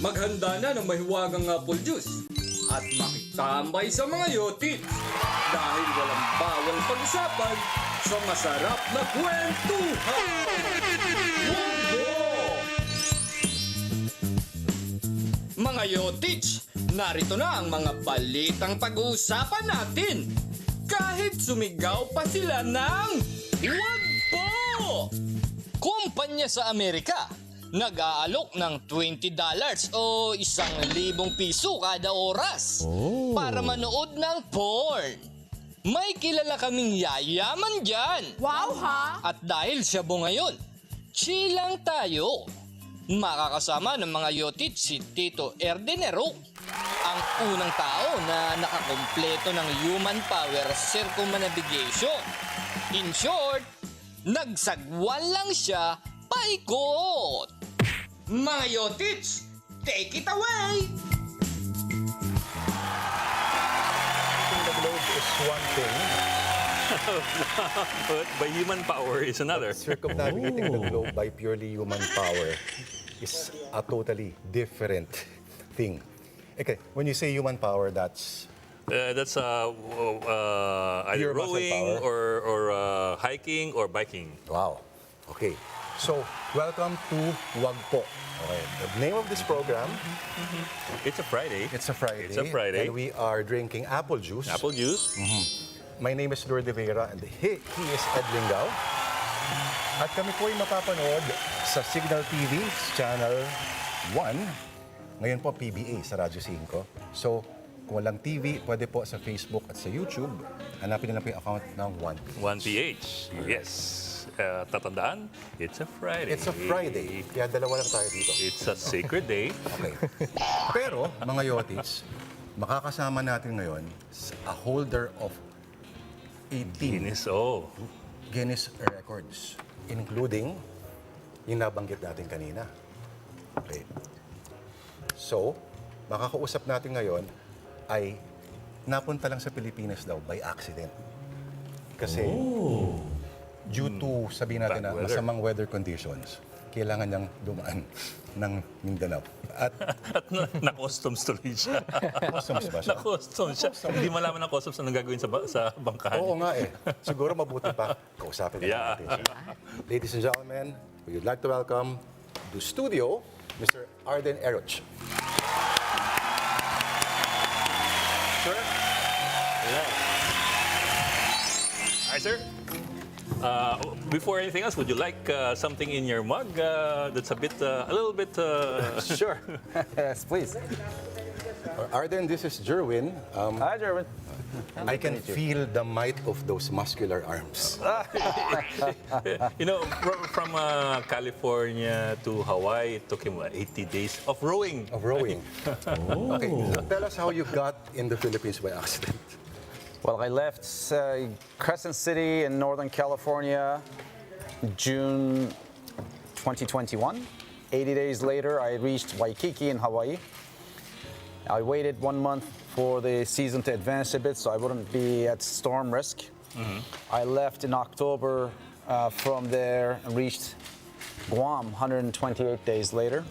Maghanda na ng mahiwagang apple juice at makitambay sa mga yotit dahil walang bawal pag-usapan sa masarap na kwentuhan. Wag Po! Mga yotits, narito na ang mga balitang pag-uusapan natin. Kahit sumigaw pa sila ng Wag Po! Kumpanya sa Amerika nag-aalok ng $20 o 1,000 piso kada oras para manood ng porn. May kilala kaming yayaman dyan. Wow, ha? At dahil Shabu ngayon, chill lang tayo. Makakasama ng mga yotit si Tito Erdenero, ang unang tao na nakakumpleto ng human power circumnavigation. In short, nagsagwan lang siya paikot. Mga yotits, take it away! The globe is one thing. But by human power is another. Circumnavigating the globe by purely human power is a totally different thing. Okay, when you say human power, that's That's either Pure muscle rowing power. or hiking or biking. wow. Okay, so welcome to Wag Po. Okay, the name of this program, It's a Friday. it's a Friday. It's a Friday. And we are drinking apple juice. Apple juice. My name is Lord De Vera and he is Ed Lingao. At kami po ay mapapanood sa Signal TV, Channel 1. Ngayon po PBA sa Radyo 5. So, kung walang TV, pwede po sa Facebook at sa YouTube. Hanapin nila po yung account ng 1PH. Yes. Tatandaan, it's a Friday. It's a Friday, kaya dalawa lang tayo dito. It's a sacred day. Okay. Pero, mga yotis, makakasama natin ngayon a holder of 18 Guinness, oh. Guinness Records, including yung nabanggit natin kanina. Okay. So, makakausap natin ngayon ay napunta lang sa Pilipinas daw by accident. Kasi due to, sabihin natin Bad na weather. masamang weather conditions, kailangan niyang dumaan ng Mindanao. At At na-customs tuloy siya. customs ba siya? Na-customs siya. Hindi malaman ng customs na gagawin sa bangkahan. Oo nga eh. Siguro mabuti pa. Kausapin na Yeah. natin siya. Ladies and gentlemen, we would like to welcome to studio, Mr. Arden Eroch. Sir? Hi, sir. Before anything else, would you like something in your mug that's a little bit... Sure. Yes, please. Arden, this is Jerwin. Hi, Jervin. I can feel the might of those muscular arms. You know, from California to Hawaii, it took him, 80 days of rowing. Of rowing. Okay, tell us how you got in the Philippines by accident. Well, I left Crescent City in Northern California June 2021. 80 days later, I reached Waikiki in Hawaii. I waited 1 month for the season to advance a bit so I wouldn't be at storm risk. I left in October from there and reached Guam 128 days later.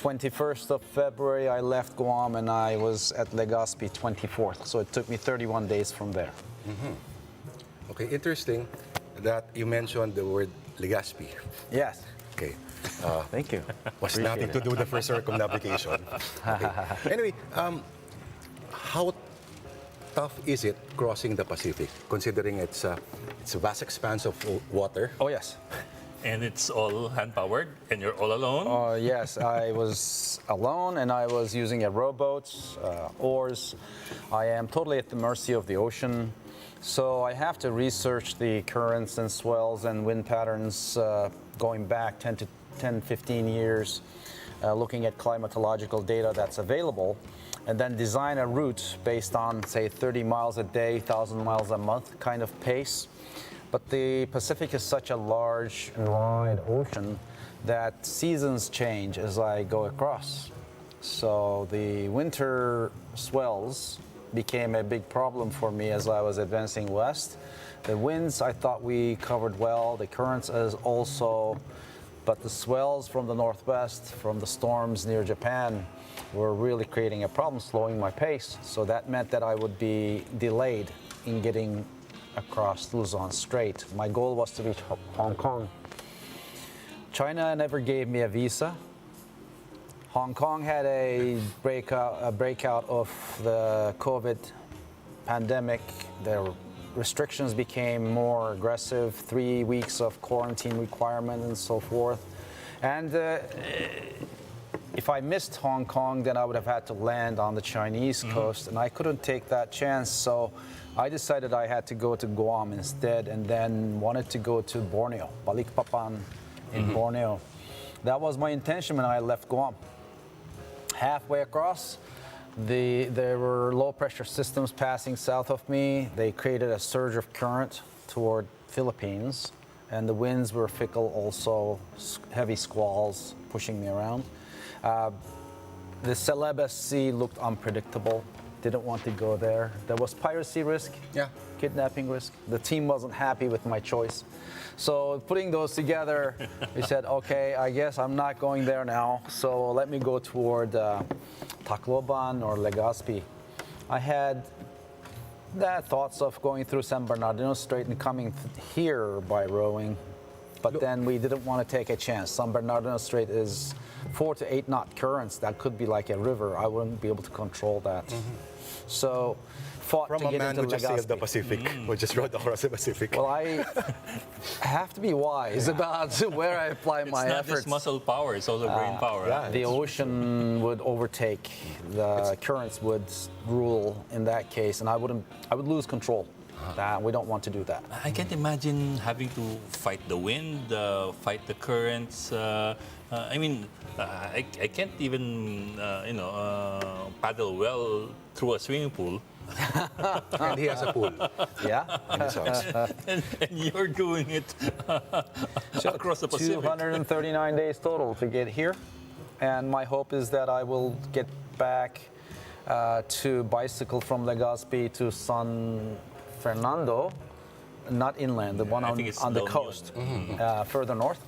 21st of February, I left Guam and I was at Legazpi 24th. So it took me 31 days from there. Okay, interesting that you mentioned the word Legazpi. Yes. Okay. Thank you. Was nothing to do with the first circumnavigation. Okay. Anyway, how tough is it crossing the Pacific, considering it's a vast expanse of water? Oh, yes. And it's all hand-powered, and you're all alone. Yes, I was alone and I was using a rowboat, oars. I am totally at the mercy of the ocean. So I have to research the currents and swells and wind patterns going back 10, 15 years, looking at climatological data that's available, and then design a route based on, say, 30 miles a day, 1,000 miles a month kind of pace. But the Pacific is such a large and wide ocean that seasons change as I go across. So the winter swells became a big problem for me as I was advancing west. The winds I thought we covered well. The currents is also But the swells from the northwest, from the storms near Japan, were really creating a problem, slowing my pace. So that meant that I would be delayed in getting across Luzon Strait. My goal was to reach Hong Kong. China never gave me a visa. Hong Kong had a breakout of the COVID pandemic. Their restrictions became more aggressive, 3 weeks of quarantine requirement and so forth. And if I missed Hong Kong, then I would have had to land on the Chinese coast, and I couldn't take that chance. So I decided I had to go to Guam instead, and then wanted to go to Borneo, Balikpapan in Borneo. That was my intention when I left Guam. Halfway across, there were low pressure systems passing south of me. They created a surge of current toward Philippines, and the winds were fickle also, heavy squalls pushing me around. The Celebes Sea looked unpredictable. Didn't want to go there. There was piracy risk, kidnapping risk. The team wasn't happy with my choice. So putting those together, we said, okay, I guess I'm not going there now. So let me go toward Tacloban or Legazpi. I had thoughts of going through San Bernardino Strait and coming here by rowing. But then we didn't want to take a chance. San Bernardino Strait is 4 to 8 knot currents. That could be like a river. I wouldn't be able to control that. So fought From to a get man into who just sailed the Legazpi. Pacific, who just rode across the Pacific. Well, I have to be wise about where I apply my It's not efforts. just muscle power, it's also brain power. yeah. The ocean would overtake, the currents would rule in that case, and I would lose control. We don't want to do that. I can't imagine having to fight the wind, fight the currents. I can't even, paddle well through a swimming pool. And he has a pool Yeah? in his house. and you're doing it across the Pacific. 239 days total to get here, and my hope is that I will get back to bicycle from Legazpi to San Fernando, not inland, the one I think it's on the La coast, Union. further north,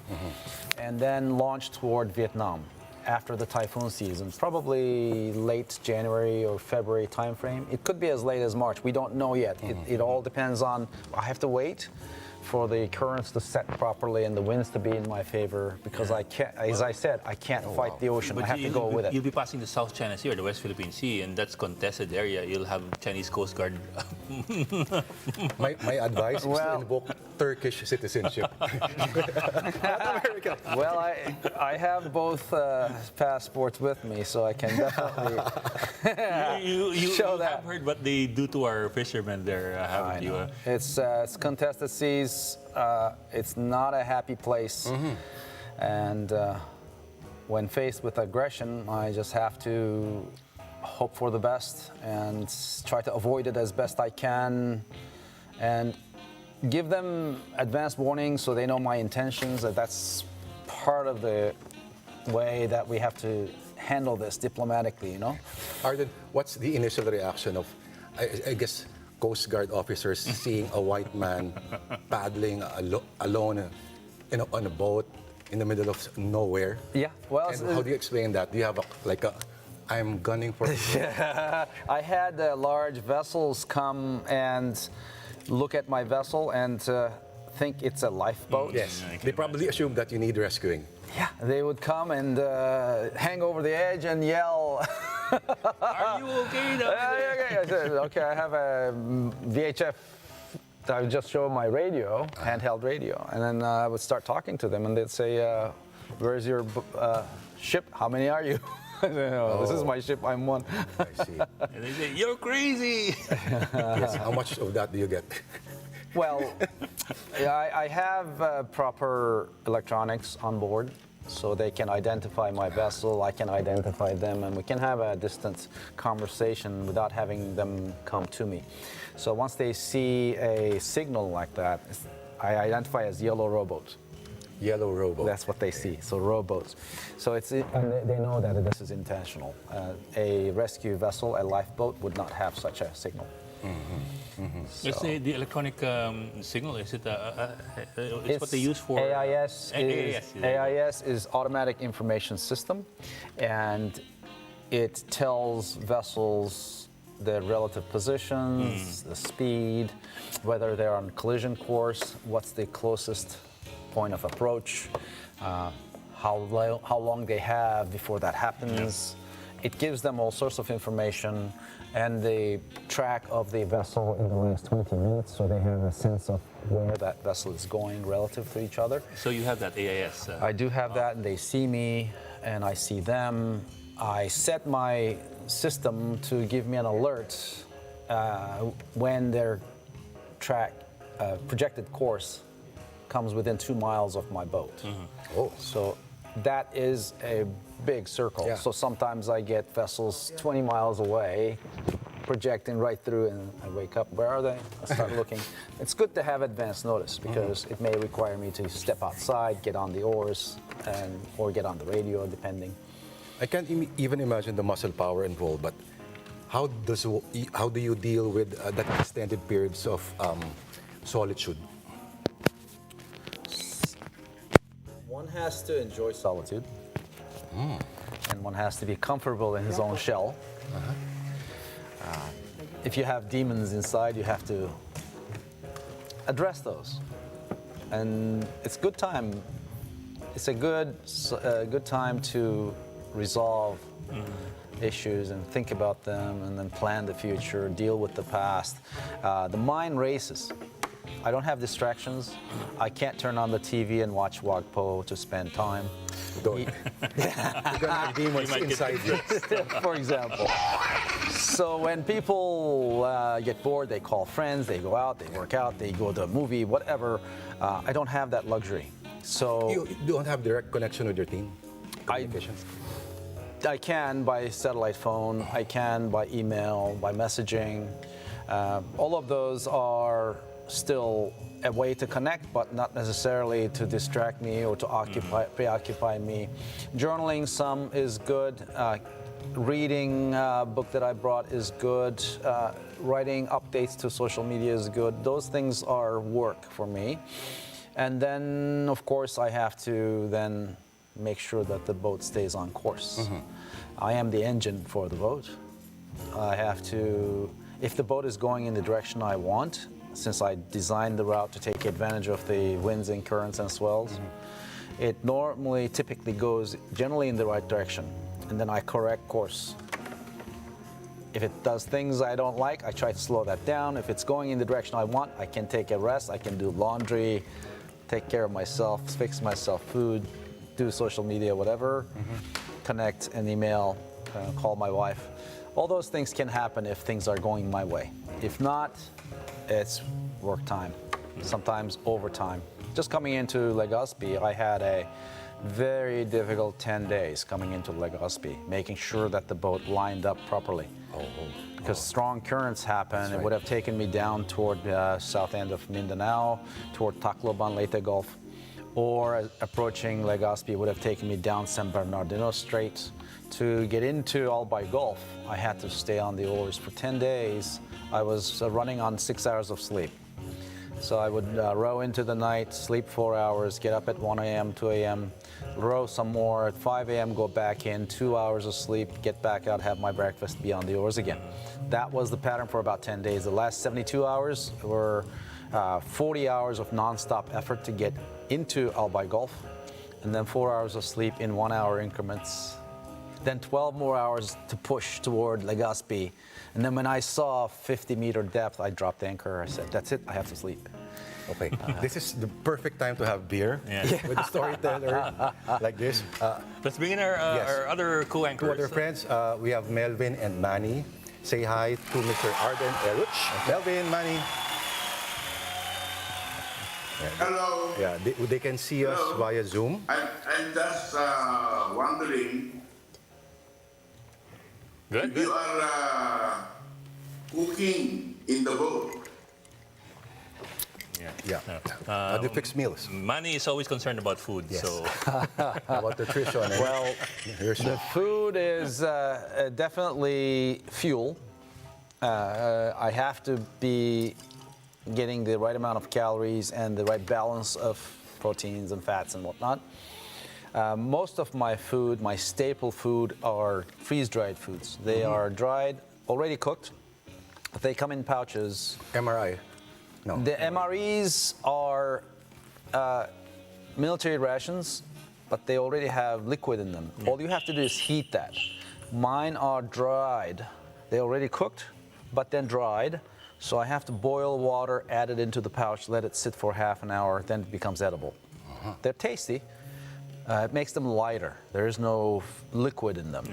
and then launch toward Vietnam after the typhoon season, probably late January or February timeframe. It could be as late as March. We don't know yet. It all depends on, I have to wait for the currents to set properly and the winds to be in my favor, because I can't, as I said, I can't fight the ocean. I have to go with it. You'll be passing the South China Sea or the West Philippine Sea, and that's contested area. You'll have Chinese Coast Guard. My advice is to Well- invoke Turkish citizenship. Well, I have both passports with me, so I can definitely you show that. have heard what they do to our fishermen there, haven't you? It's contested seas. It's not a happy place, and when faced with aggression, I just have to hope for the best and try to avoid it as best I can, and give them advance warning so they know my intentions. That's part of the way that we have to handle this diplomatically, you know? Arden, what's the initial reaction of, I guess, Coast Guard officers seeing a white man paddling alone on a boat in the middle of nowhere? Yeah, well, And how do you explain that? Do you have I'm gunning for... I had large vessels come and look at my vessel and think it's a lifeboat. Yes, I can they probably assume that you need rescuing. Yeah, they would come and hang over the edge and yell. Are you okay now? I said, okay, I have a VHF. I would just show my radio, handheld radio, and then I would start talking to them, and they'd say, "Where's your ship? How many are you?" I said, "Oh, this is my ship. I'm one." I see. And they say, you're crazy. Yes, how much of that do you get? Well, yeah, I have proper electronics on board, so they can identify my vessel, I can identify them, and we can have a distant conversation without having them come to me. So once they see a signal like that, I identify as yellow rowboat. Yellow rowboat. That's what they see, so rowboats. So and they know that this is intentional. A rescue vessel, a lifeboat, would not have such a signal. Let's say the electronic signal, is it, it's what they use for... AIS. AIS. AIS is Automatic Information System, and it tells vessels their relative positions, the speed, whether they're on collision course, what's the closest point of approach, how long they have before that happens. It gives them all sorts of information and the track of the vessel in the last 20 minutes, so they have a sense of where that vessel is going relative to each other. So you have that AIS? I do have that, and they see me, and I see them. I set my system to give me an alert when their projected course comes within 2 miles of my boat. Oh. So that is a big circle. Yeah. So sometimes I get vessels 20 miles away, projecting right through, and I wake up, where are they? I start looking. It's good to have advance notice because it may require me to step outside, get on the oars, or get on the radio, depending. I can't even imagine the muscle power involved, but how do you deal with that extended periods of solitude? One has to enjoy solitude, and one has to be comfortable in his own shell. If you have demons inside, you have to address those, and it's good time. It's a good time to resolve issues and think about them, and then plan the future, deal with the past. The mind races. I don't have distractions. I can't turn on the TV and watch Wag Po to spend time. Don't. You're gonna have demons inside you. For example. So when people get bored, they call friends, they go out, they work out, they go to a movie, whatever. I don't have that luxury. So You don't have direct connection with your team? Communication? I can by satellite phone, I can by email, by messaging. All of those are still a way to connect, but not necessarily to distract me or to preoccupy me. Journaling some is good. Reading a book that I brought is good. Writing updates to social media is good. Those things are work for me. And then, of course, I have to then make sure that the boat stays on course. I am the engine for the boat. I have to, if the boat is going in the direction I want, since I designed the route to take advantage of the winds and currents and swells, it typically goes generally in the right direction, and then I correct course. If it does things I don't like, I try to slow that down. If it's going in the direction I want, I can take a rest, I can do laundry, take care of myself, fix myself food, do social media, whatever, connect and email, call my wife. All those things can happen if things are going my way. If not, it's work time, sometimes overtime. Just coming into Legazpi, I had a very difficult 10 days coming into Legazpi, making sure that the boat lined up properly. Because strong currents happen. It would have taken me down toward south end of Mindanao, toward Tacloban, Leyte Gulf, or approaching Legazpi would have taken me down San Bernardino Strait. To get into Albay Gulf, I had to stay on the oars for 10 days. I was running on 6 hours of sleep. So I would row into the night, sleep 4 hours, get up at 1 a.m., 2 a.m., row some more, at 5 a.m. go back in, 2 hours of sleep, get back out, have my breakfast, be on the oars again. That was the pattern for about 10 days. The last 72 hours were 40 hours of nonstop effort to get into Albay Gulf, and then 4 hours of sleep in 1 hour increments. Then 12 more hours to push toward Legazpi. And then when I saw 50-meter depth, I dropped anchor. I said, that's it, I have to sleep. Okay, this is the perfect time to have beer with a storyteller like this. Let's bring in our other co-anchors. Two other friends, we have Melvin and Manny. Say hi to Mr. Arden Eruch. Melvin, Manny. Hello. Yeah, they can see us Hello. via Zoom. I'm just wondering Good, if you good. are cooking in the boat. Yeah, how do you fix meals? Manny is always concerned about food, Yes. so About nutrition? Well, here's the food is definitely fuel. I have to be getting the right amount of calories and the right balance of proteins and fats and whatnot. Most of my food, my staple food, are freeze-dried foods. They are dried, already cooked. They come in pouches. MRI? No. The MREs are military rations, but they already have liquid in them. All you have to do is heat that. Mine are dried. They're already cooked, but then dried. So I have to boil water, add it into the pouch, let it sit for half an hour, then it becomes edible. They're tasty. It makes them lighter. There is no liquid in them.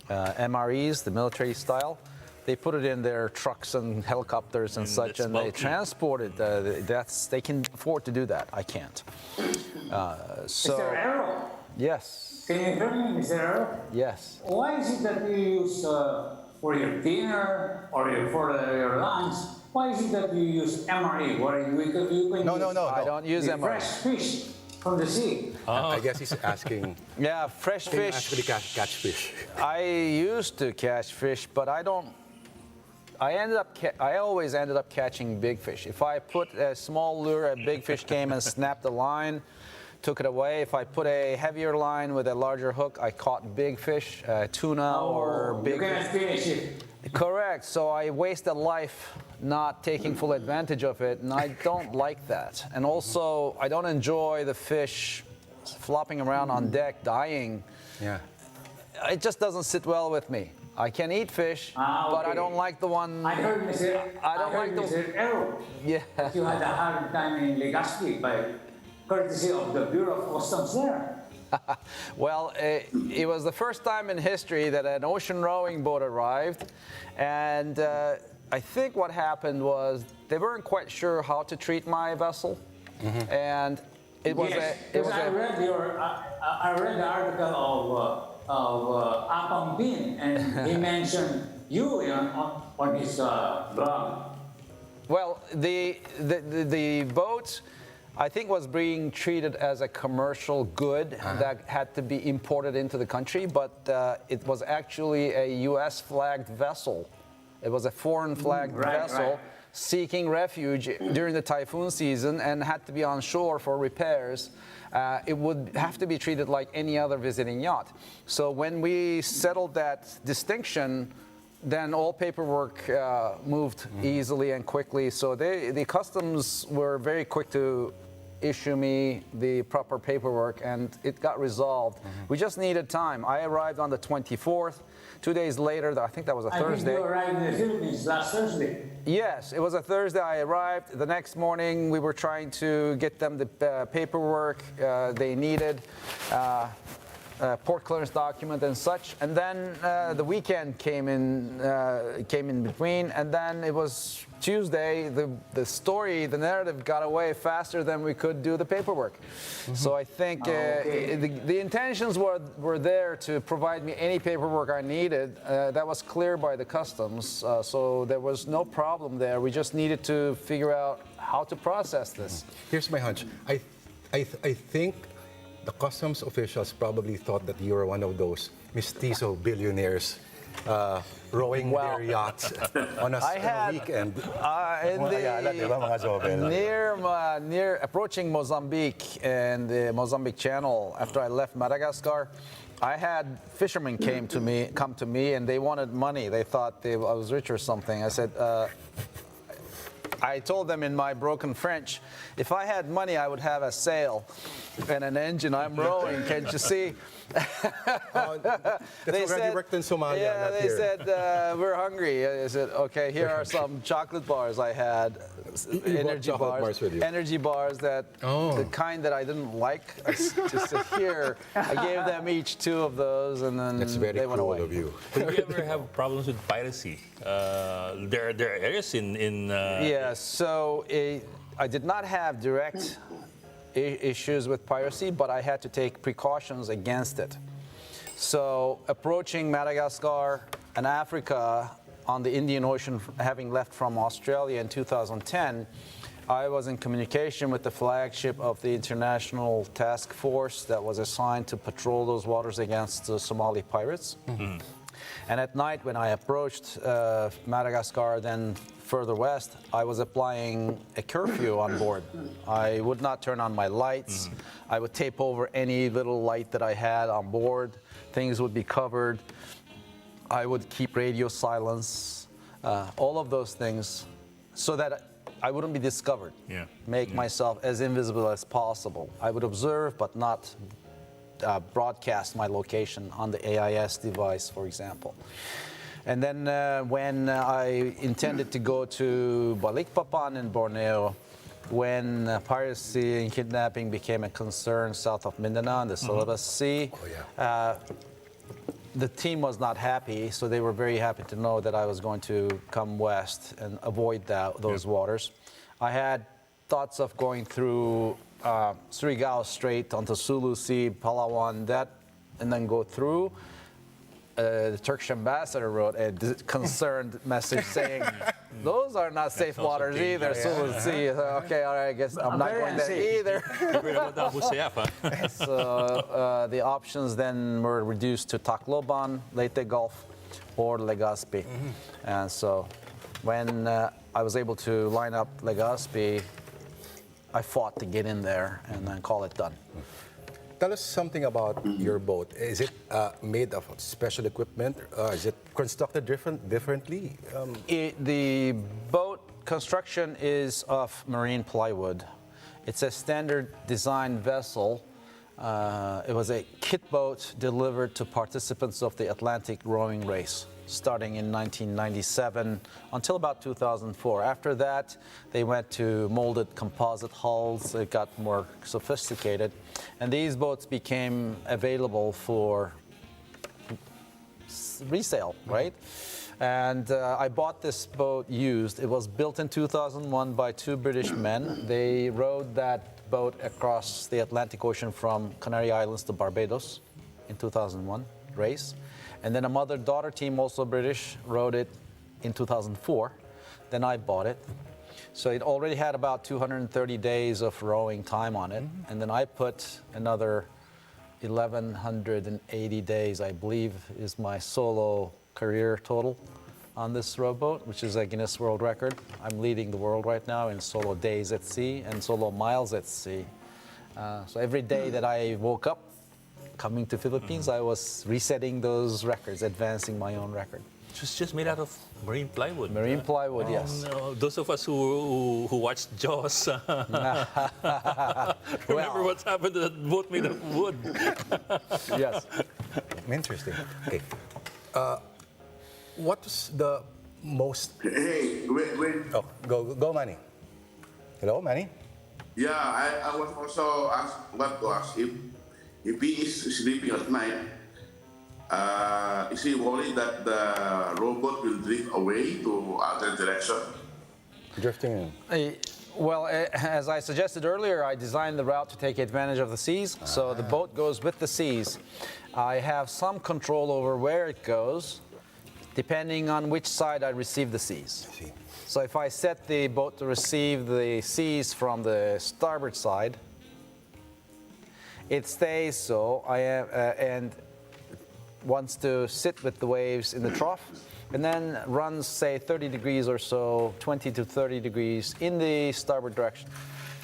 MREs, the military style, they put it in their trucks and helicopters and such, and they bulky. transport it. They can afford to do that. I can't. Mr. Errol, Yes, can you hear me, Mr. Errol? yes. Why is it that you use for your dinner or for your lunch? Why is it that you use MRE? Where you can No, use no, no. I don't use the MRE. fresh fish from the sea. I guess he's asking, Yeah, fresh can you fish. actually catch fish? I used to catch fish, but I don't. I always ended up catching big fish. If I put a small lure, a big fish came and snapped the line, took it away. If I put a heavier line with a larger hook, I caught big fish, tuna or You big cannot finish it. Correct. So I waste a life not taking full advantage of it, and I don't like that. And also, I don't enjoy the fish flopping around on deck, dying. Yeah. It just doesn't sit well with me. I can eat fish, but I okay. don't like the one. I heard I don't like the- Mr. Errol, Yeah. that you had a hard time in Legazpi by courtesy of the Bureau of Customs there. Well, it was the first time in history that an ocean rowing boat arrived, and I think what happened was they weren't quite sure how to treat my vessel, and it was Yes, a. It because was I read the article of Apam Bin, and he mentioned you on his blog. Well, the boat, I think, was being treated as a commercial good that had to be imported into the country, but it was actually a U.S. flagged vessel. It was a foreign flagged vessel right. seeking refuge during the typhoon season and had to be on shore for repairs. It would have to be treated like any other visiting yacht. So when we settled that distinction, then all paperwork moved easily and quickly. So the customs were very quick to issue me the proper paperwork, and it got resolved. We just needed time. I arrived on the 24th. 2 days later, I think that was a I think Thursday. you arrived in the Philippines last Thursday. Yes, it was a Thursday. I arrived. The next morning, we were trying to get them the paperwork they needed, port clearance document and such. And then the weekend came in between, and then it was Tuesday. The narrative got away faster than we could do the paperwork. So I think the intentions were there to provide me any paperwork I needed. That was clear by the customs, so there was no problem there. We just needed to figure out how to process this. Here's my hunch. I think the customs officials probably thought that you were one of those mestizo billionaires rowing their yachts on a weekend. In Mga ayala, di ba, mga Zobel? near approaching Mozambique and the Mozambique Channel, after I left Madagascar, I had fishermen come to me, and they wanted money. They thought I was rich or something. I said, I told them in my broken French, if I had money, I would have a sail and an engine. I'm rowing, can't you see? That's already worked in Somalia, Yeah, not they here. said, we're hungry. I said, okay, here are some chocolate bars I had. chocolate bars with you? Energy bars the kind that I didn't like. Just here, I gave them each 2 of those, and then That's very they went cool away. of you. Did you ever have problems with piracy? There are areas in Yes, so I did not have direct issues with piracy, but I had to take precautions against it. So approaching Madagascar and Africa on the Indian Ocean, having left from Australia in 2010, I was in communication with the flagship of the international task force that was assigned to patrol those waters against the Somali pirates. And at night, when I approached Madagascar, then further west, I was applying a curfew on board. I would not turn on my lights. I would tape over any little light that I had on board. Things would be covered. I would keep radio silence, all of those things, so that I wouldn't be discovered. Yeah. Make myself as invisible as possible. I would observe, but not broadcast my location on the AIS device, for example. And then when I intended to go to Balikpapan in Borneo, when piracy and kidnapping became a concern south of Mindanao and the Celebes Sea, the team was not happy, so they were very happy to know that I was going to come west and avoid those waters. I had thoughts of going through Surigao Strait onto Sulu Sea, Palawan, and then go through. The Turkish ambassador wrote a concerned message saying, those are not safe waters either, Sulu Sea. Okay, all right, I guess I'm not going there either. So the options then were reduced to Tacloban, Leyte Gulf, or Legazpi. And so when I was able to line up Legazpi, I fought to get in there and then call it done. Tell us something about your boat. Is it made of special equipment? Is it constructed differently? The boat construction is of marine plywood. It's a standard design vessel. It was a kit boat delivered to participants of the Atlantic rowing race, starting in 1997 until about 2004. After that, they went to molded composite hulls. It got more sophisticated. And these boats became available for resale, right? And I bought this boat used. It was built in 2001 by two British men. They rowed that boat across the Atlantic Ocean from Canary Islands to Barbados in 2001 race. And then a mother-daughter team, also British, rowed it in 2004. Then I bought it. So it already had about 230 days of rowing time on it. And then I put another 1,180 days, I believe, is my solo career total on this rowboat, which is a Guinness World Record. I'm leading the world right now in solo days at sea and solo miles at sea. So every day that I woke up, coming to Philippines, I was resetting those records, advancing my own record. It's just made out of marine plywood. Marine plywood, yes. No, those of us who watched Jaws remember what's happened to that boat made of wood. Yes. Interesting. Okay. What's the most... Hey, wait. Oh, go, Manny. Hello, Manny? Yeah, I was also about to ask him if he is sleeping at night. Is he worried that the robot will drift away to other direction? Drifting in. Well, as I suggested earlier, I designed the route to take advantage of the seas, so the boat goes with the seas. I have some control over where it goes, depending on which side I receive the seas. I see. So if I set the boat to receive the seas from the starboard side, it stays so. And wants to sit with the waves in the trough, and then runs, say, 30 degrees or so, 20 to 30 degrees in the starboard direction,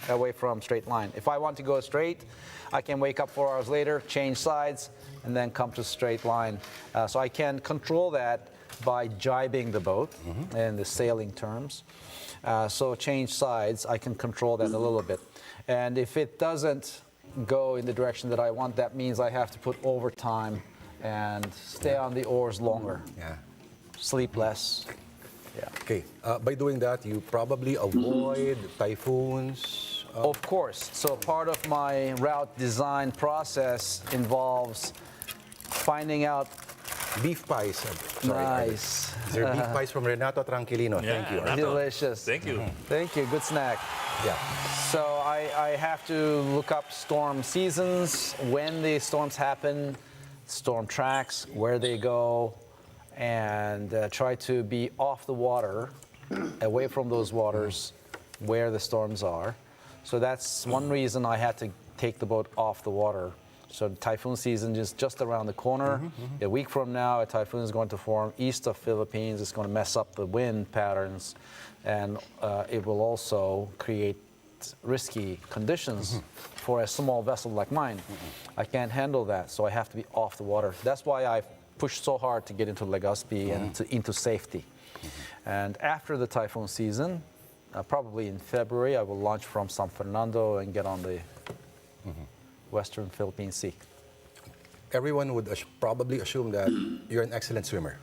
away from straight line. If I want to go straight, I can wake up 4 hours later, change sides, and then come to straight line. So I can control that by jibing the boat in the sailing terms. So change sides, I can control that a little bit. And if it doesn't go in the direction that I want, that means I have to put overtime and stay on the oars longer. Yeah. Sleep less. Yeah. Okay. By doing that, you probably avoid typhoons. Of course. So part of my route design process involves finding out. Beef pies. Sorry. Nice. These are beef pies from Renato Tranquilino. Yeah, Thank you. Renato. Delicious. Thank you. Thank you. Good snack. Yeah. So I have to look up storm seasons, when the storms happen, storm tracks, where they go, and try to be off the water, away from those waters where the storms are. So that's one reason I had to take the boat off the water, So the typhoon season is just around the corner. A week from now, a typhoon is going to form east of Philippines. It's going to mess up the wind patterns, and it will also create risky conditions for a small vessel like mine. I can't handle that, so I have to be off the water. That's why I pushed so hard to get into Legazpi and into safety. And after the typhoon season, probably in February, I will launch from San Fernando and get on the Western Philippine Sea. Everyone would probably assume that you're an excellent swimmer.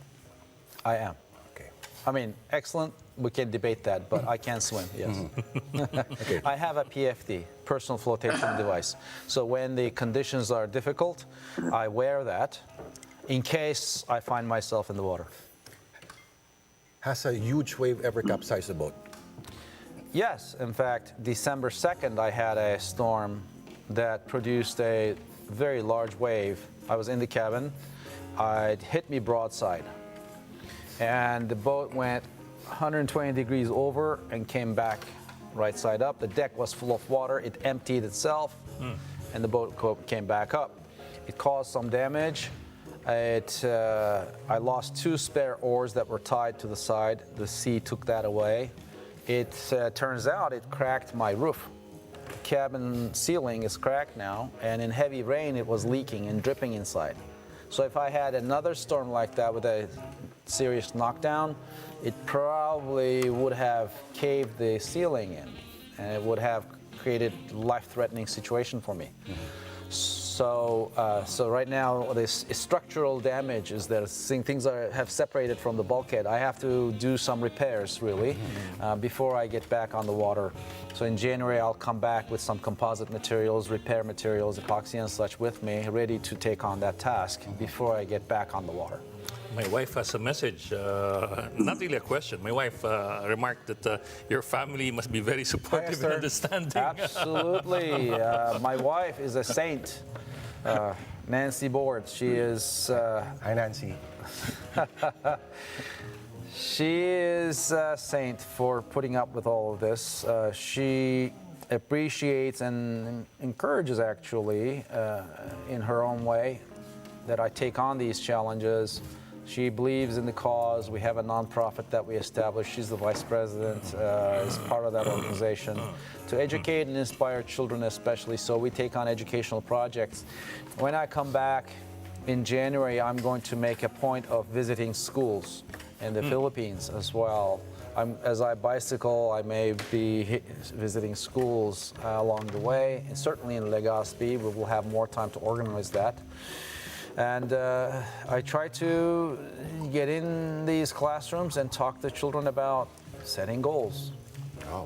I am. Okay. I mean, excellent, we can debate that, but I can swim, yes. Okay. I have a PFD, personal flotation device. So when the conditions are difficult, I wear that in case I find myself in the water. Has a huge wave ever capsized the boat? Yes, in fact, December 2nd, I had a storm that produced a very large wave. I was in the cabin. It hit me broadside. And the boat went 120 degrees over and came back right side up. The deck was full of water. It emptied itself, and the boat came back up. It caused some damage. I lost 2 spare oars that were tied to the side. The sea took that away. It turns out it cracked my roof. Cabin ceiling is cracked now, and in heavy rain it was leaking and dripping inside. So if I had another storm like that with a serious knockdown, it probably would have caved the ceiling in, and it would have created a life-threatening situation for me. So right now, this structural damage is there. Things have separated from the bulkhead. I have to do some repairs, really, before I get back on the water. So in January, I'll come back with some composite materials, repair materials, epoxy and such with me, ready to take on that task before I get back on the water. My wife has a message, not really a question. My wife remarked that your family must be very supportive and understanding. Absolutely. My wife is a saint. Nancy Board, she is... Hi, Nancy. She is a saint for putting up with all of this. She appreciates and encourages, actually, in her own way, that I take on these challenges. She believes in the cause. We have a nonprofit that we established. She's the vice president, is part of that organization, to educate and inspire children especially. So we take on educational projects. When I come back in January, I'm going to make a point of visiting schools in the Philippines as well. As I bicycle, I may be visiting schools along the way, and certainly in Legazpi, we will have more time to organize that. And I try to get in these classrooms and talk to children about setting goals.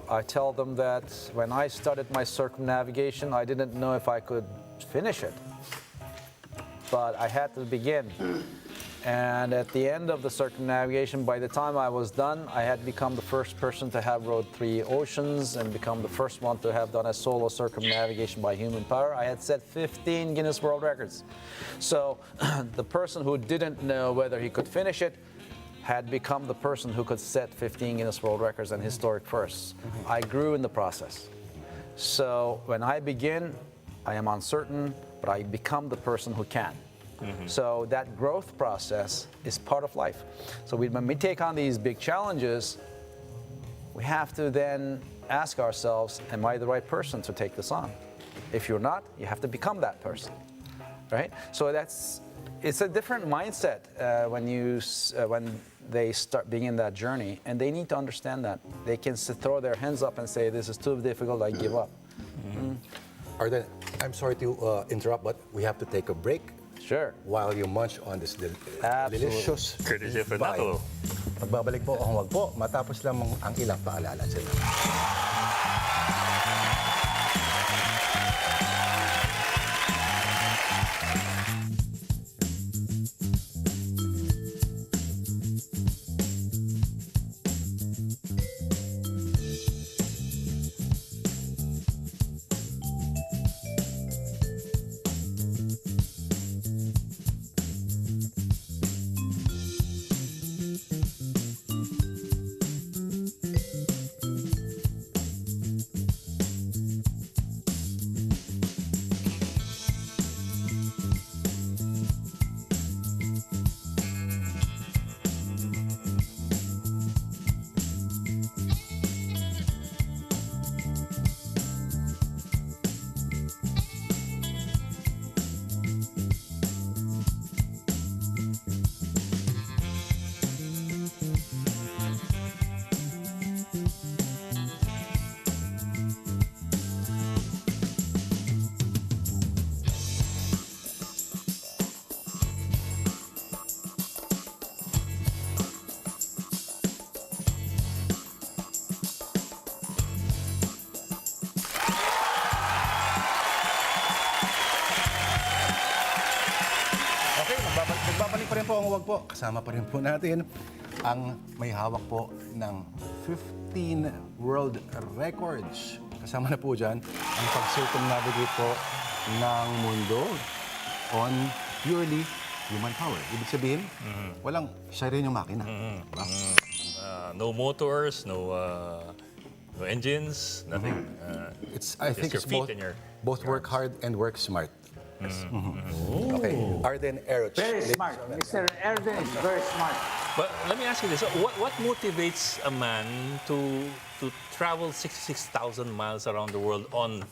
I tell them that when I started my circumnavigation, I didn't know if I could finish it, but I had to begin. And at the end of the circumnavigation, by the time I was done, I had become the first person to have rode 3 oceans and become the first one to have done a solo circumnavigation by human power. I had set 15 Guinness World Records. So the person who didn't know whether he could finish it had become the person who could set 15 Guinness World Records and historic firsts. I grew in the process. So when I begin, I am uncertain, but I become the person who can. So that growth process is part of life. So when we take on these big challenges, we have to then ask ourselves, am I the right person to take this on? If you're not, you have to become that person, right? So it's a different mindset when they start beginning that journey, and they need to understand that. They can throw their hands up and say, this is too difficult, I give up. I'm sorry to interrupt, but we have to take a break. Sure. While you munch on this delicious Courtesy of vibe. Renato. Magbabalik po ang Wag Po matapos lamang ang ilang paalala sa inyo. po ang Wag Po. Kasama pa rin po natin ang may hawak po ng 15 world records. Kasama na po dyan ang pag-circumnavigate po ng mundo on purely human power. Ibig sabihin, walang siya rin yung makina. Diba? No motors, no engines, nothing. I just think your it's feet and your both work hard and work smart. Okay, Arden Aeroch. Very smart. Mr. Erden is very smart. But let me ask you this: what motivates a man to travel 66,000 miles around the world on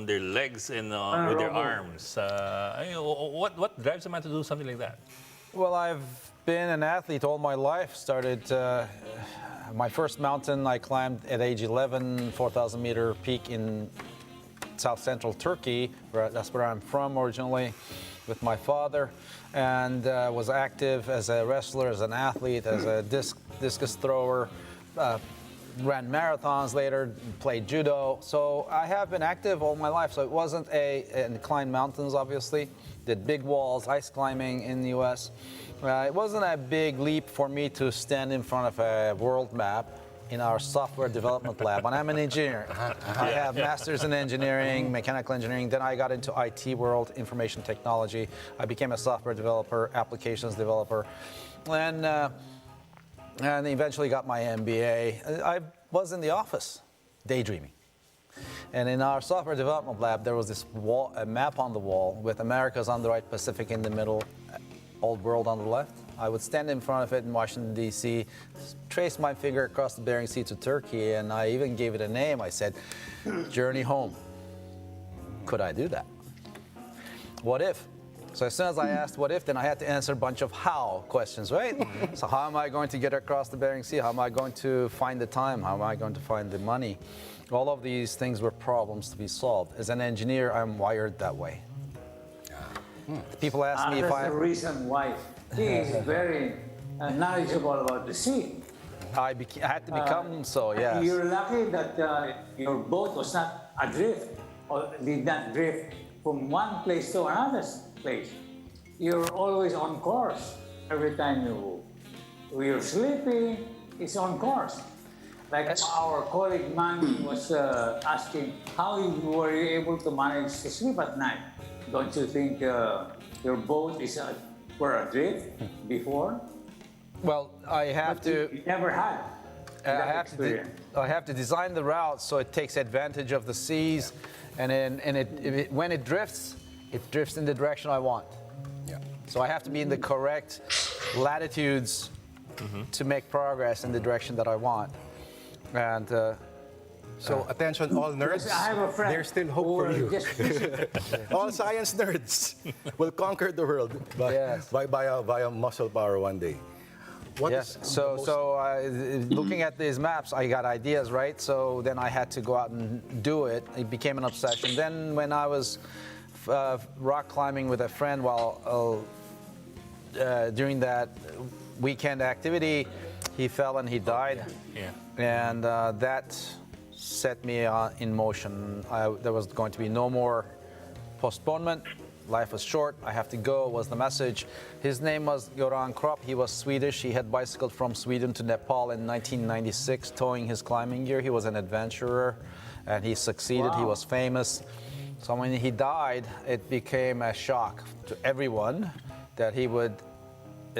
their legs and with their arms? What drives a man to do something like that? Well, I've been an athlete all my life. Started my first mountain I climbed at age 11, 4,000 meter peak in South Central Turkey. That's where I'm from originally, with my father, and was active as a wrestler, as an athlete, as a discus thrower. Ran marathons later, played judo. So I have been active all my life. So it wasn't and climbed mountains, obviously. Did big walls, ice climbing in the U.S. It wasn't a big leap for me to stand in front of a world map in our software development lab. And I'm an engineer. I have masters in engineering, mechanical engineering. Then I got into IT world, information technology. I became a software developer, applications developer. And eventually got my MBA. I was in the office, daydreaming. And in our software development lab, there was this wall, a map on the wall with Americas on the right, Pacific in the middle, old world on the left. I would stand in front of it in Washington, D.C., trace my finger across the Bering Sea to Turkey, and I even gave it a name. I said, Journey Home. Could I do that? What if? So as soon as I asked what if, then I had to answer a bunch of how questions, right? So how am I going to get across the Bering Sea? How am I going to find the time? How am I going to find the money? All of these things were problems to be solved. As an engineer, I'm wired that way. People ask me if That's the reason why he is very knowledgeable about the sea. I had to become so, yes. You're lucky that your boat was not adrift or did not drift from one place to another place. You're always on course. Every time you're sleeping, it's on course. Like our colleague Manny was asking, how were you able to manage to sleep at night? Don't you think your boat were adrift before? Well, I have to. You never had that I experience. have to design the route so it takes advantage of the seas, and when it drifts in the direction I want. Yeah. So I have to be in the correct latitudes to make progress in the direction that I want. And So attention, all nerds. I have a friend There's still hope who for will you. just- All science nerds will conquer the world via muscle power one day. What yes. is So, the most- looking at these maps, I got ideas, right? So then I had to go out and do it. It became an obsession. Then when I was rock climbing with a friend while during that weekend activity, he fell and he died. Yeah. And that set me in motion. There was going to be no more postponement. Life was short. I have to go, was the message. His name was Göran Kropp. He was Swedish. He had bicycled from Sweden to Nepal in 1996, towing his climbing gear. He was an adventurer, and he succeeded. Wow. He was famous. So when he died, it became a shock to everyone that he would,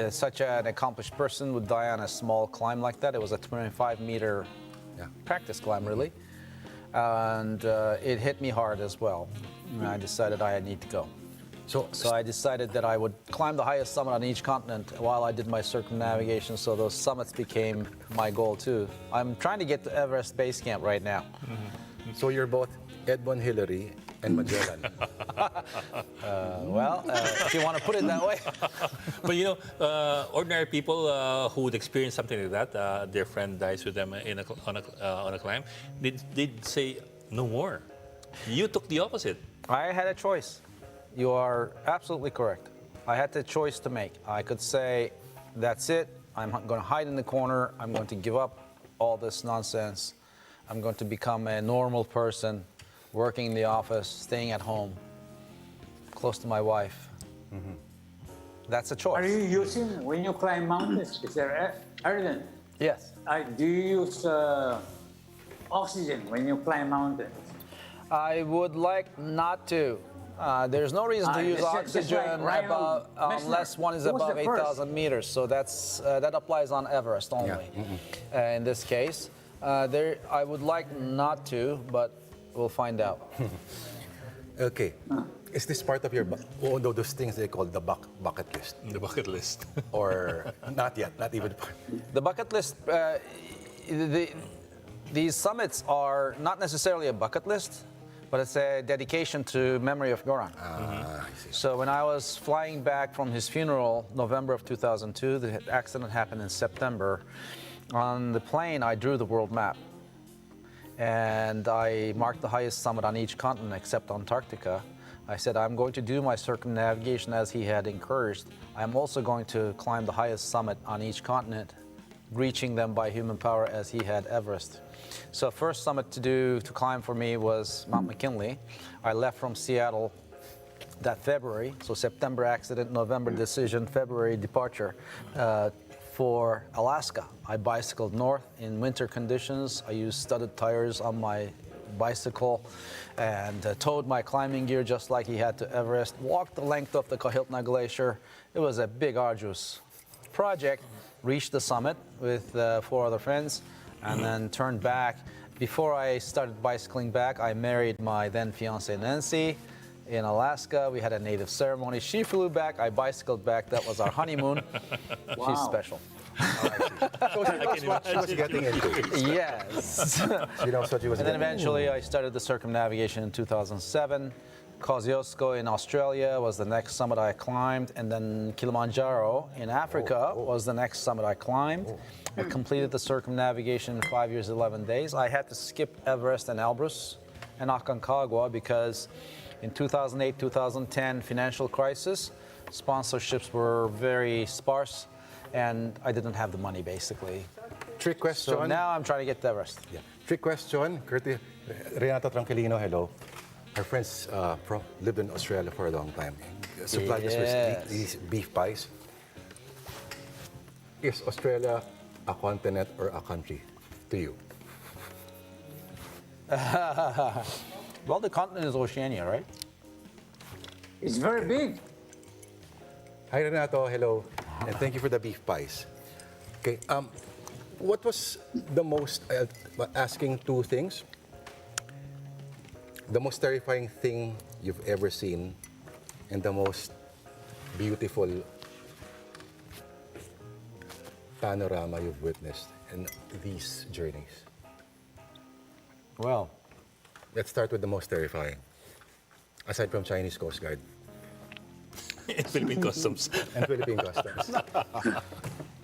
such an accomplished person would die on a small climb like that. It was a 25-meter practice climb, really. And it hit me hard as well. And I decided I need to go. So I decided that I would climb the highest summit on each continent while I did my circumnavigation, so those summits became my goal too. I'm trying to get to Everest Base Camp right now. So you're both Edmund Hillary and Magellan. If you want to put it that way. But you know, ordinary people who would experience something like that, their friend dies with them on a climb, they'd say no more. You took the opposite. I had a choice. You are absolutely correct. I had the choice to make. I could say, that's it. I'm going to hide in the corner. I'm going to give up all this nonsense. I'm going to become a normal person, working in the office, staying at home, close to my wife. That's a Are choice. you using, when you climb mountains, is there Erden, Yes. do you use oxygen when you climb mountains? I would like not to. There's no reason to use just oxygen like Rhino unless one is Messner. Who was above the first? 8,000 meters. So that applies on Everest only. In this case, I would like not to, but we'll find out. Okay. Is this part of your, one of those things they call the bucket list? The bucket list. Or not yet, not even part? The bucket list, these summits are not necessarily a bucket list, but it's a dedication to memory of Goran. I see. So when I was flying back from his funeral, November of 2002, the accident happened in September. On the plane, I drew the world map. And I marked the highest summit on each continent except Antarctica. I said, I'm going to do my circumnavigation as he had encouraged. I'm also going to climb the highest summit on each continent, reaching them by human power as he had Everest. So first summit to climb for me was Mount McKinley. I left from Seattle that February, so September accident, November decision, February departure for Alaska. I bicycled north in winter conditions. I used studded tires on my bicycle and towed my climbing gear just like he had to Everest, walked the length of the Kahiltna Glacier. It was a big, arduous project. Reached the summit with 4 other friends and then turned back. Before I started bicycling back, I married my then fiancée Nancy in Alaska. We had a native ceremony. She flew back, I bicycled back. That was our honeymoon. She's special. So she knows what she was getting into. Yes. She knows what she was And then getting eventually I started the circumnavigation in 2007. Kosciuszko in Australia was the next summit I climbed, and then Kilimanjaro in Africa was the next summit I climbed. I completed the circumnavigation in 5 years, 11 days. I had to skip Everest and Elbrus and Aconcagua because in 2008, 2010, financial crisis, sponsorships were very sparse, and I didn't have the money, basically. Trick question. So now I'm trying to get to Everest. Yeah. Trick question. Curtis, Renata Tranquilino, hello. Our friends lived in Australia for a long time. Supplied us with these beef pies. Is Australia a continent or a country to you? Well, the continent is Oceania, right? It's very big. Hi Renato, hello. And thank you for the beef pies. Okay, what was the most, asking 2 things, the most terrifying thing you've ever seen and the most beautiful panorama you've witnessed in these journeys? Well, Let's start with the most terrifying, aside from Chinese Coast Guard In Philippine Customs. and Philippine Customs.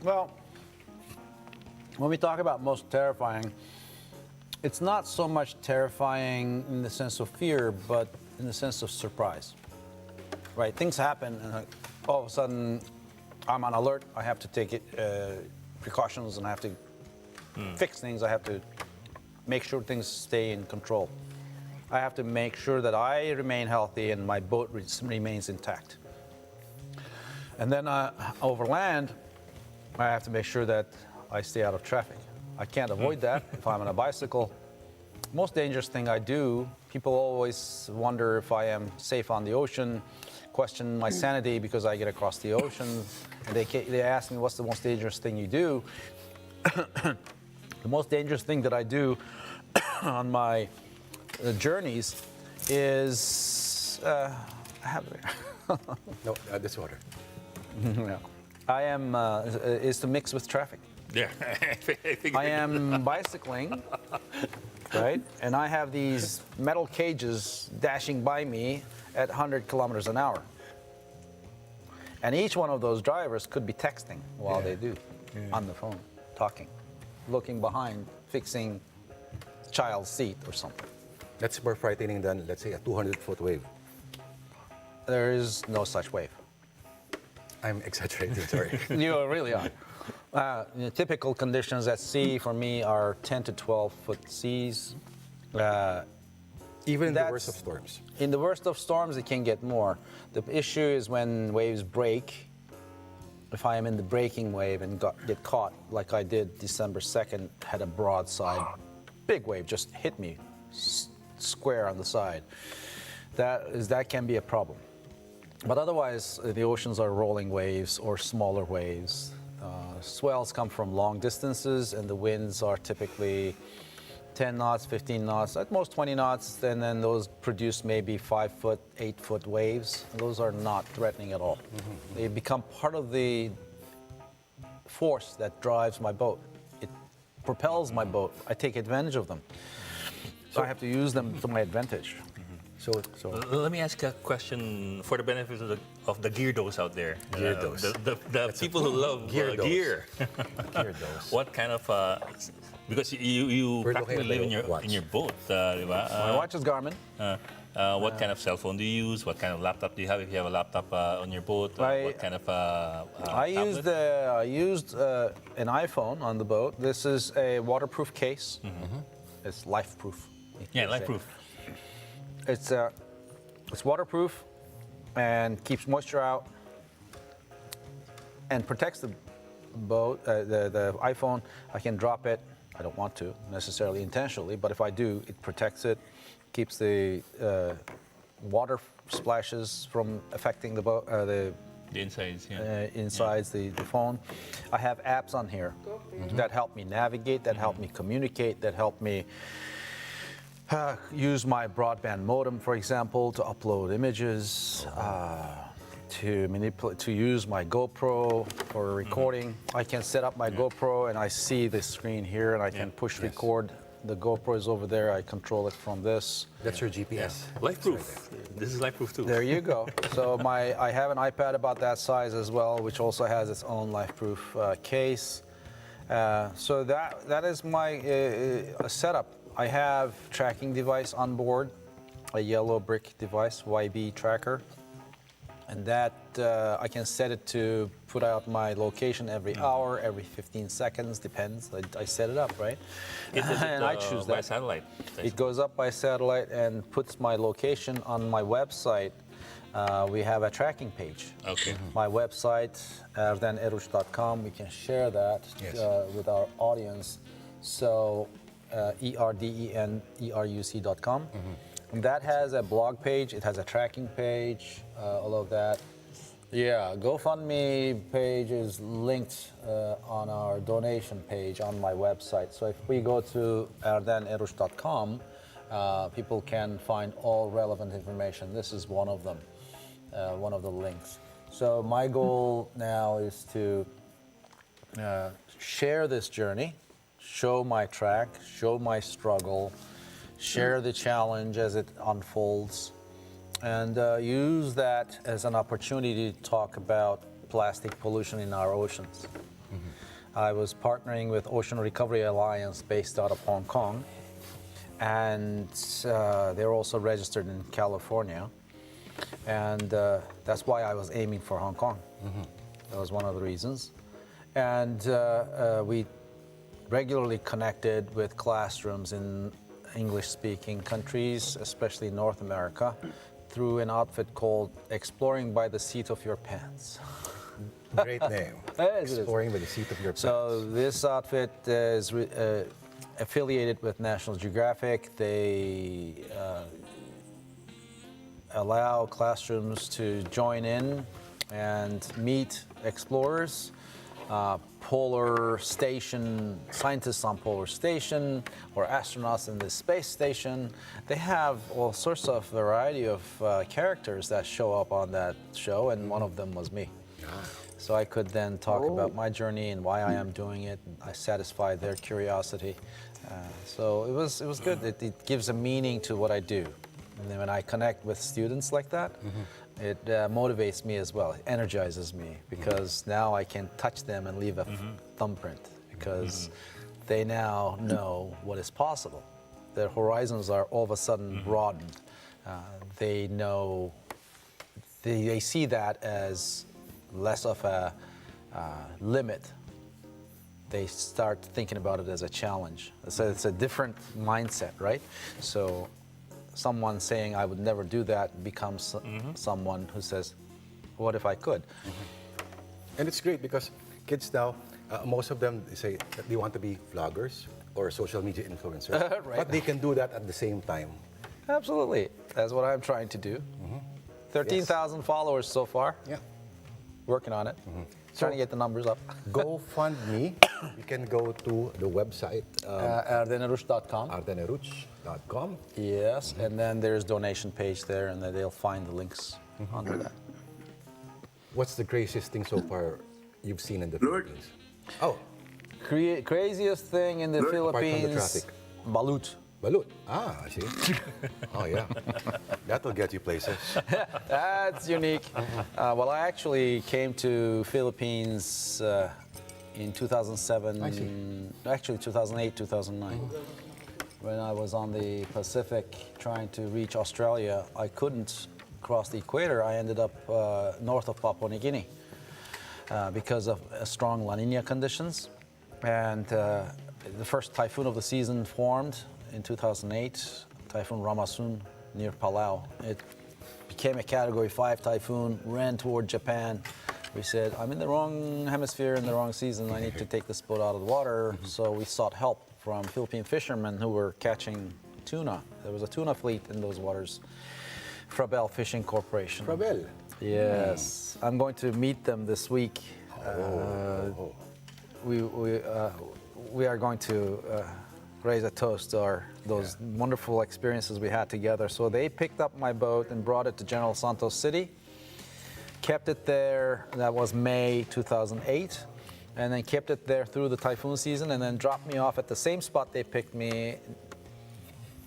Well, when we talk about most terrifying, it's not so much terrifying in the sense of fear, but in the sense of surprise. Right? Things happen, and all of a sudden, I'm on alert. I have to take precautions, and I have to fix things. I have to make sure things stay in control. I have to make sure that I remain healthy and my boat remains intact. And then over land, I have to make sure that I stay out of traffic. I can't avoid that if I'm on a bicycle. Most dangerous thing I do, people always wonder if I am safe on the ocean, question my sanity because I get across the ocean, and they ask me, what's the most dangerous thing you do? The most dangerous thing that I do on my journeys is, No, this water. is to mix with traffic. Yeah. I am bicycling, right? And I have these metal cages dashing by me at 100 kilometers an hour. And each one of those drivers could be texting while they do, on the phone, talking, looking behind, fixing child's seat or something. That's more frightening than, let's say, a 200-foot wave. There is no such wave. I'm exaggerating, sorry. You really are. Typical conditions at sea for me are 10 to 12-foot seas. Even in the That's- worst of storms. In the worst of storms, it can get more. The issue is when waves break if I am in the breaking wave and get caught, like I did December 2nd, had a broadside, big wave just hit me square on the side. That can be a problem. But otherwise, the oceans are rolling waves or smaller waves. Swells come from long distances, and the winds are typically 10 knots, 15 knots, at most 20 knots, and then those produce maybe 5 foot, 8 foot waves. Those are not threatening at all. They become part of the force that drives my boat. It propels my boat. I take advantage of them. So I have to use them to my advantage. So Let me ask a question for the benefit of the geardos out there. Geardos. The people who love Geardos. Gear. Geardos. What kind of because you We're practically looking live at the watch. in your boat, di ba? my watch is Garmin. What kind of cell phone do you use? What kind of laptop do you have? If you have a laptop on your boat, what kind of I used an iPhone on the boat. This is a waterproof case. It's life-proof. Yeah, life-proof. It's waterproof and keeps moisture out and protects the boat, the iPhone. I can drop it. I don't want to necessarily intentionally, but if I do, it protects it, keeps the water splashes from affecting the boat, the insides, yeah. insides the phone. I have apps on here that help me navigate, that help me communicate, that help me use my broadband modem, for example, to upload images, to use my GoPro for recording. I can set up my GoPro and I see the screen here, and I can push record. The GoPro is over there. I control it from this. That's your GPS. Life-proof. This is life-proof too. There you go. So I have an iPad about that size as well, which also has its own life-proof case. So that is my setup. I have tracking device on board, a yellow brick device, YB tracker, and that I can set it to put out my location every hour, every 15 seconds, depends. I set it up, right? And I choose by that. satellite. It goes up by satellite and puts my location on my website. We have a tracking page. Okay. My website, erdenerush.com, we can share that with our audience. So, ERDENERUC.com. That has a blog page, it has a tracking page, all of that. Yeah, GoFundMe page is linked on our donation page on my website. So if we go to erdenerush.com, people can find all relevant information. This is one of them, one of the links. So my goal now is to share this journey, show my track, show my struggle, share the challenge as it unfolds, and use that as an opportunity to talk about plastic pollution in our oceans. I was partnering with Ocean Recovery Alliance based out of Hong Kong, and they're also registered in California, and that's why I was aiming for Hong Kong. That was one of the reasons. And we regularly connected with classrooms in English-speaking countries, especially North America, through an outfit called Exploring by the Seat of Your Pants. Great name. Yes, it is. Exploring by the seat of your pants. So this outfit is affiliated with National Geographic. They allow classrooms to join in and meet explorers, polar station, scientists on polar station, or astronauts in the space station. They have all sorts of variety of characters that show up on that show, and one of them was me. So I could then talk about my journey and why I am doing it. I satisfied their curiosity. So it was good. It gives a meaning to what I do. And then when I connect with students like that, it motivates me as well. It energizes me because now I can touch them and leave a thumbprint because they now know what is possible. Their horizons are all of a sudden broadened. They know, they see that as less of a limit. They start thinking about it as a challenge. So it's a different mindset, right? So someone saying I would never do that becomes someone who says, what if I could? And it's great because kids now, most of them say that they want to be vloggers or social media influencers. Right. But they can do that at the same time. Absolutely. That's what I'm trying to do. 13,000 followers so far. Yeah. Working on it. Trying to get the numbers up. GoFundMe, you can go to the website, Ardenerush.com. ardeneruch.com. Yes, and then there's donation page there, and then they'll find the links under that. What's the craziest thing so far you've seen in the Lord. Philippines? Oh, Craziest thing in the Apart from the Philippines, traffic. balut. balut. Ah, I see. Oh, yeah. That'll get you places. That's unique. Well, I actually came to Philippines in 2007. I see. Actually, 2008, 2009. When I was on the Pacific trying to reach Australia, I couldn't cross the equator. I ended up north of Papua New Guinea because of strong La Nina conditions. And the first typhoon of the season formed in 2008, Typhoon Ramasun near Palau. It became a Category 5 typhoon, ran toward Japan. We said, I'm in the wrong hemisphere in the wrong season. I need to take this boat out of the water. So we sought help from Philippine fishermen who were catching tuna. There was a tuna fleet in those waters. Frabel Fishing Corporation. Frabel. Yes. I'm going to meet them this week. We are going to raise a toast to those wonderful experiences we had together. So they picked up my boat and brought it to General Santos City, kept it there. That was May 2008, and then kept it there through the typhoon season, and then dropped me off at the same spot they picked me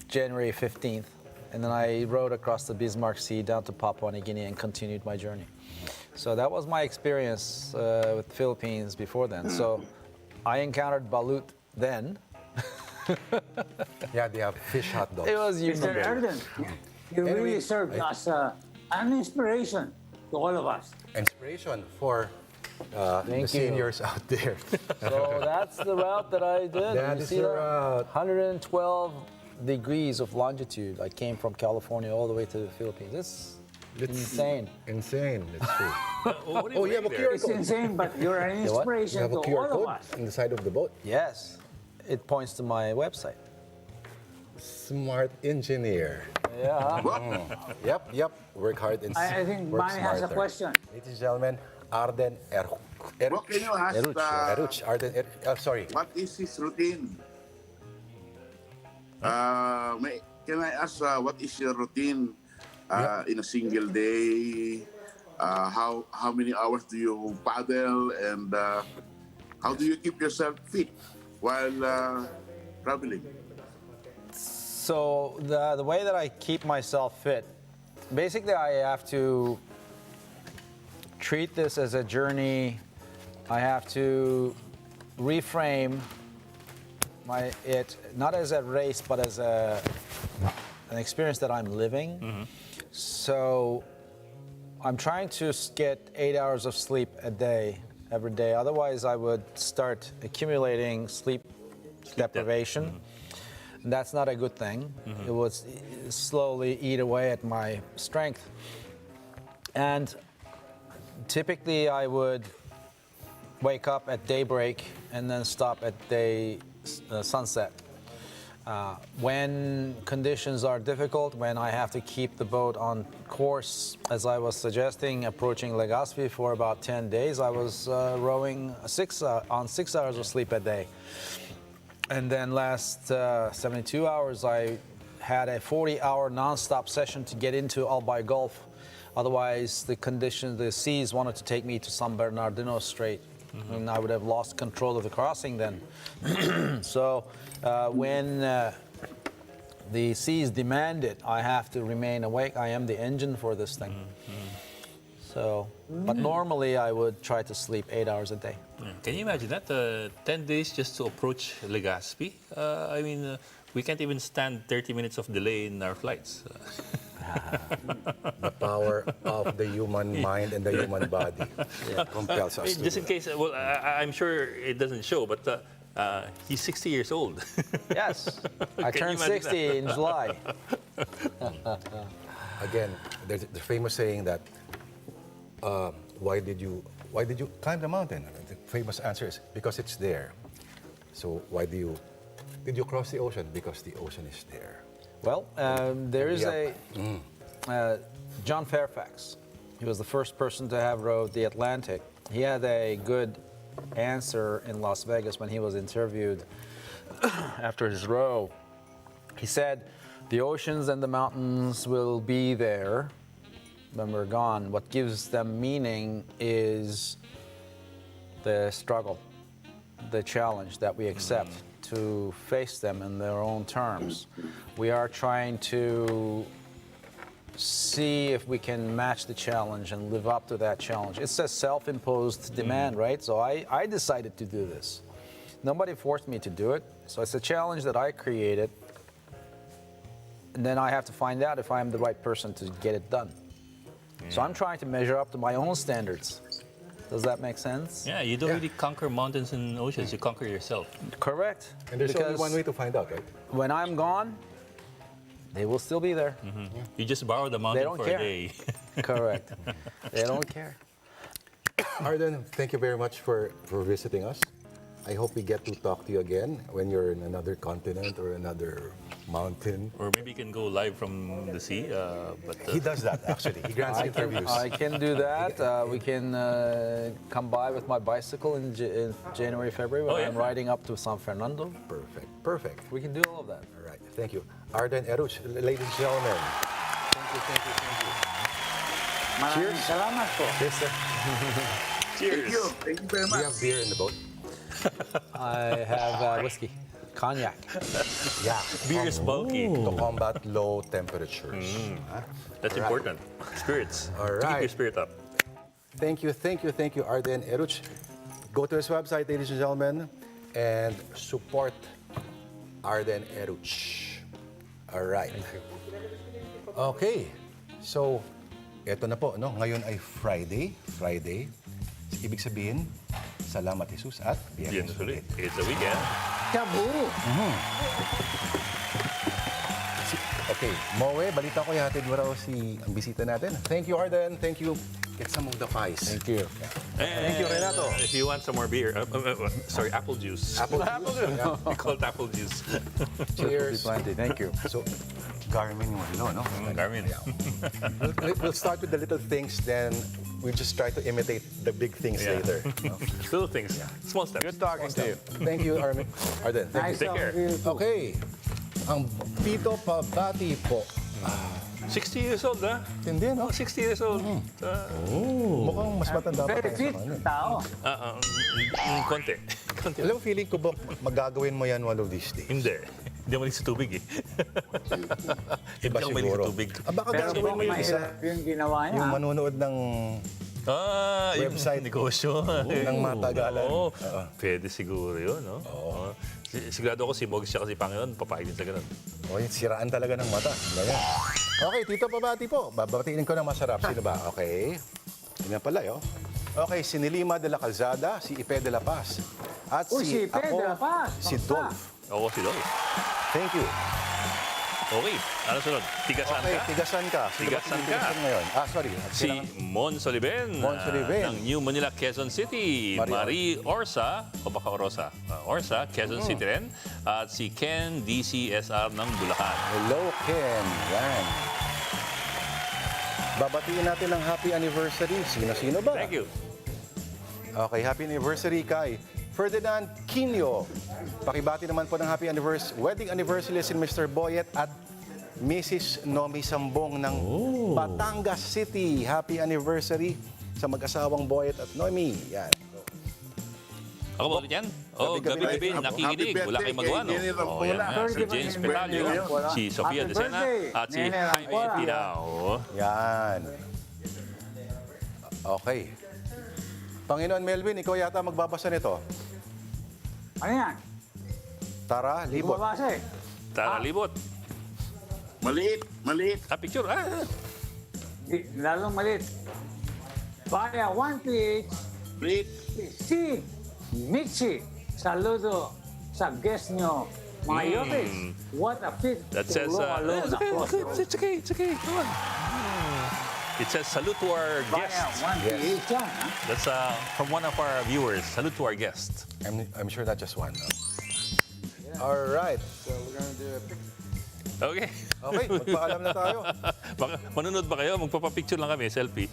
January 15th. And then I rode across the Bismarck Sea down to Papua New Guinea and continued my journey. So that was my experience with the Philippines before then. So I encountered balut then. Yeah, they have fish hot dogs. It was Mr. unique. Erden, you Anyway, really served as an inspiration to all of us. Inspiration for the Thank you. seniors out there. So that's the route that I did. That You is see your that? route. 112 degrees of longitude. I came from California all the way to the Philippines. It's insane. Insane, it's true. What are Oh, you have a doing there? QR It's code. insane, but you're an You inspiration have to a QR all of code us. on the side of the boat. Yes, it points to my website. Smart engineer. Yeah. Yep. Work hard and I think work Manny has a smarter. question. Ladies and gentlemen, Arden What can you ask? Eruch. Arden sorry. What is his routine? Can I ask what is your routine in a single day? How many hours do you paddle, and how do you keep yourself fit while traveling? So the way that I keep myself fit, basically I have to treat this as a journey. I have to reframe it not as a race, but as an experience that I'm living. So I'm trying to get 8 hours of sleep a day, every day. Otherwise, I would start accumulating sleep deprivation. That's not a good thing. It would slowly eat away at my strength. And typically I would wake up at daybreak and then stop at sunset. When conditions are difficult, when I have to keep the boat on course, as I was suggesting, approaching Legazpi for about 10 days, I was rowing 6 hours of sleep a day. And then last 72 hours, I had a 40-hour nonstop session to get into Albay Gulf. Otherwise, the seas wanted to take me to San Bernardino Strait, and I would have lost control of the crossing then. So when the seas demand it, I have to remain awake. I am the engine for this thing. So, but normally I would try to sleep 8 hours a day. Can you imagine that? 10 days just to approach Legazpi? I mean, we can't even stand 30 minutes of delay in our flights. The power of the human mind and the human body compels us to Just do in case, well, I'm sure it doesn't show, but he's 60 years old. Yes, I Can you turned imagine 60 in July. Again, there's the famous saying that why did you why did you climb the mountain? The famous answer is because it's there. So why did you cross the ocean? Because the ocean is there. Well, there is Yep. John Fairfax. He was the first person to have rowed the Atlantic. He had a good answer in Las Vegas when he was interviewed after his row. He said, the oceans and the mountains will be there when we're gone. What gives them meaning is the struggle, the challenge that we accept to face them in their own terms. We are trying to see if we can match the challenge and live up to that challenge. It's a self-imposed demand, right? So I decided to do this. Nobody forced me to do it. So it's a challenge that I created. And then I have to find out if I'm the right person to get it done. So I'm trying to measure up to my own standards. Does that make sense? Yeah, you don't really conquer mountains and oceans, you conquer yourself. Correct. And there's only Because one way to find out, right? when I'm gone, they will still be there. You just borrow the mountain don't for care. a day. Correct. They don't care. Arden, thank you very much for visiting us. I hope we get to talk to you again when you're in another continent or another mountain. Or maybe you can go live from the sea. He does that, actually. He grants interviews. I can do that. We can come by with my bicycle in January, February when Oh, yeah. I'm riding up to San Fernando. Perfect. We can do all of that. All right, thank you. Arden Eruch, ladies and gentlemen. Thank you. Maraming salamat po. Cheers, sir. Thank you. Thank you very Do you much. have beer in the boat? I have whiskey, cognac. Yeah. Beer is bulky. To combat low temperatures. Huh? That's important. Spirits. All To keep right. your spirit up. Thank you, Arden Eruch. Go to his website, ladies and gentlemen, and support Arden Eruch. All right. Okay. So, eto na po, no? Ngayon ay Friday. Ibig sabihin, salamat Jesus at Bien biyernes ulit. ulit. It's a weekend. Tabu. Okay, Moe, balita ko ihatid mo raw ang bisita natin. Thank you, Arden. Thank you. Get some of the pies. Thank you. Thank you, Renato. If you want some more beer, sorry, apple juice. Apple juice. Yeah. We call it apple juice. Cheers. Plenty. Thank you. So, Garmin yung no? Garmin. We'll start with the little things, then we'll just try to imitate the big things Yeah. later. No? Little things. Small steps. Good talking to you. Thank you, Arden. Thank Nice you. Take care. talking to you too. Okay. Ang Pito Pabati po. 60 years old, ha? Hindi, no? 60 years old. Mukhang mas matanda pa Very tayo fit sa kanya. tao. Konti. Konti. Alam mo, feeling ko ba magagawin mo yan one of these days? Hindi. Hindi ako malig sa tubig, eh. Iba Hindi ako malig sa siguro. tubig. Baka Pero gagawin mo yung isa. mahirap yung ginawa niya. Yung manonood ng Yung Website. negosyo. ng matagalan. Oo. Pwede siguro yun, no? Oo. Sigurado ako si Mog siya kasi Panginoon, papayag din sa ganun. yung siraan talaga ng mata. Ganyan. Okay, Tito Pabati po. Babatiin ko ng masarap. Sino ba? Okay. Yun nga pala, yo. Okay, si Nilima de la Calzada, si Ipe de la Paz. At Si Ipe de la Paz. si Kamusta? Dolph. Oo, si Dolph. Thank you. Okay. Ano sunod? Tigasan Okay, ka? tigasan ka. Sino ba Tigasan ka. tigasan ngayon? Sorry. Si Mon Soliven, Mon Soliven. ng New Manila, Quezon City. Marie Marie Orsa, o baka Orosa? Orsa, Quezon City rin. At si Ken DCSR ng Bulacan. Hello, Ken. Yan. Babatiin natin ang happy anniversary. Sino-sino ba? Thank you. Okay, happy anniversary kay Ferdinand Quino. Pakibati naman po ng happy anniversary, wedding anniversary si Mr. Boyet at Mrs. Nomi Sambong ng Batangas City. Happy anniversary sa mag-asawang Boyet at Nomi. Yan. Ako ba ulit yan? Oo, gabi-gabi nakikinig. Wala kayong magawa, no? Happy birthday, Oh, yan nga. Si James Petalio, si Sofia Happy Decena, birthday, at si Nene Jaime Rampola. Pinao. Yan. Okay. Panginoon Melvin, ikaw yata magbabasa nito. Ano yan? Tara, libot. Bumabasa eh. Tara, libot. Maliit. Picture. Lalong malit. Vaya 1PH, Maliit. si Michi. Saludo sa guest nyo. Mga yotis, what a fit That to says, row alone it's okay, across the it's okay, it's okay. Come on. It says, salute to our guest. One PH yan, ha? That's from one of our viewers. Salute to our guest. I'm sure not just one. No? All right. So we're gonna do a picture. Okay. Okay, magpaalam na tayo. Manunod ba kayo? Magpapapicture lang kami, selfie.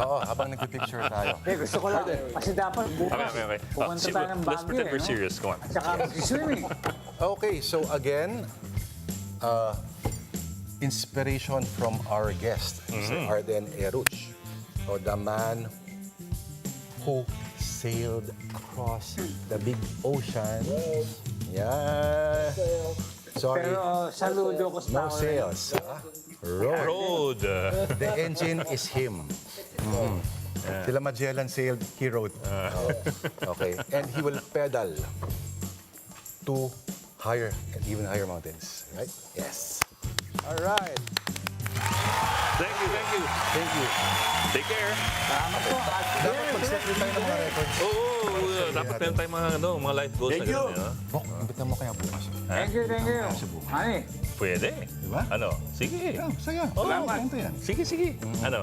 Oo, habang nagpipicture tayo. Gusto ko lang. Kasi dapat bukas. Okay. Pupunta tayo ng Let's Baguio, pretend we're no? serious. Come on. At saka mag-swimming. Okay, so again, inspiration from our guest, Mr. Arden Eruch, o the man who sailed across the big ocean. Yeah. Sorry, Pero saludo ko sa no tao na yun. sails. Road. Road. The engine is him. Sila Magellan sailed, he rode. Okay, and he will pedal to higher and even higher mountains. Right? Yes. All right. Thank you. Thank you. Take care. Salamat po. At Dapat mag-set rin tayo ng mga records. Dapat meron tayong mga life goals na ganun. Bok, imbitan mo kaya bukas. thank you. Honey, Pwede. Diba? Ano? Sige. Yeah, saya. Oo. Salamat. Sige. Ano?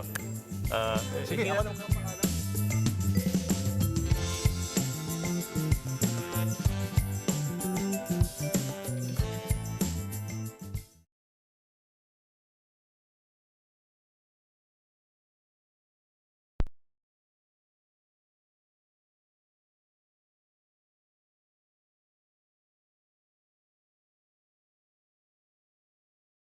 Sige, ako